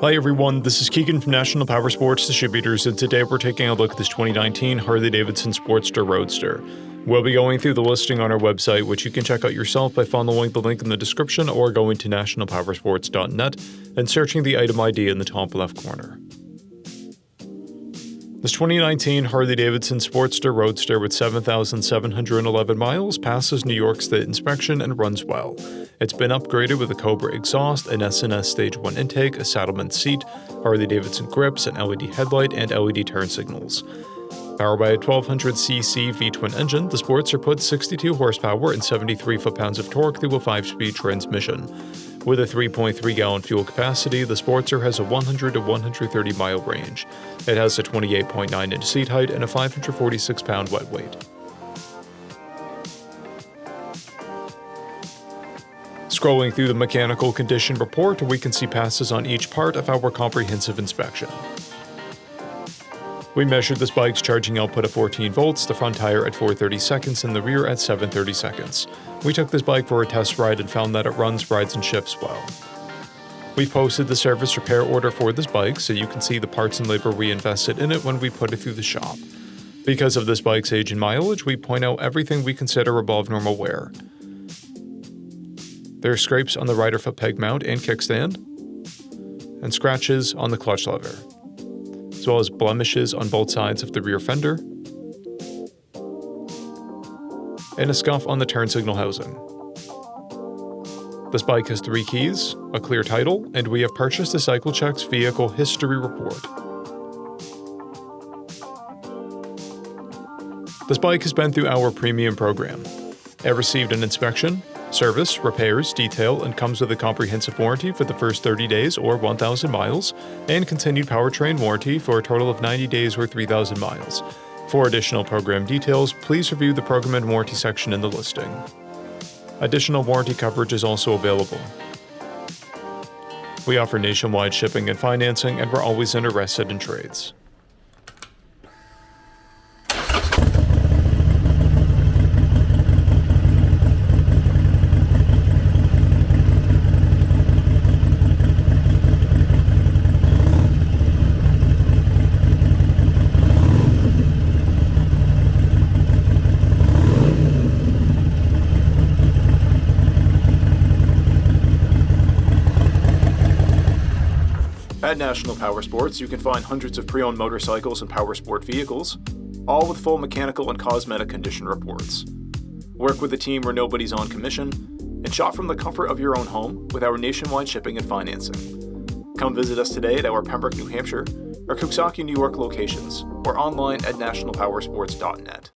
Hi everyone, this is Keegan from National Powersports Distributors, and today we're taking a look at this 2019 Harley-Davidson Sportster Roadster. We'll be going through the listing on our website, which you can check out yourself by following the link in the description or going to nationalpowersports.net and searching the item ID in the top left corner. This 2019 Harley-Davidson Sportster Roadster with 7,711 miles passes New York State inspection and runs well. It's been upgraded with a Cobra exhaust, an S&S Stage 1 intake, a saddleman seat, Harley-Davidson grips, an LED headlight, and LED turn signals. Powered by a 1200cc V-twin engine, the Sportster puts 62 horsepower and 73 foot-pounds of torque through a 5-speed transmission. With a 3.3-gallon fuel capacity, the Sportster has a 100 to 130-mile range. It has a 28.9-inch seat height and a 546-pound wet weight. Scrolling through the mechanical condition report, we can see passes on each part of our comprehensive inspection. We measured this bike's charging output at 14 volts, the front tire at 430 seconds, and the rear at 730 seconds. We took this bike for a test ride and found that it runs, rides, and shifts well. We've posted the service repair order for this bike so you can see the parts and labor we invested in it when we put it through the shop. Because of this bike's age and mileage, we point out everything we consider above normal wear. There are scrapes on the rider foot peg mount and kickstand, and scratches on the clutch lever, as well as blemishes on both sides of the rear fender, and a scuff on the turn signal housing. This bike has 3 keys, a clear title, and we have purchased a CycleCheck's vehicle history report. This bike has been through our premium program. It received an inspection, service, repairs, detail, and comes with a comprehensive warranty for the first 30 days or 1,000 miles, and continued powertrain warranty for a total of 90 days or 3,000 miles. For additional program details, please review the program and warranty section in the listing. Additional warranty coverage is also available. We offer nationwide shipping and financing, and we're always interested in trades. At National Powersports, you can find hundreds of pre-owned motorcycles and powersport vehicles, all with full mechanical and cosmetic condition reports. Work with a team where nobody's on commission, and shop from the comfort of your own home with our nationwide shipping and financing. Come visit us today at our Pembroke, New Hampshire, or Coxsackie, New York locations, or online at nationalpowersports.net.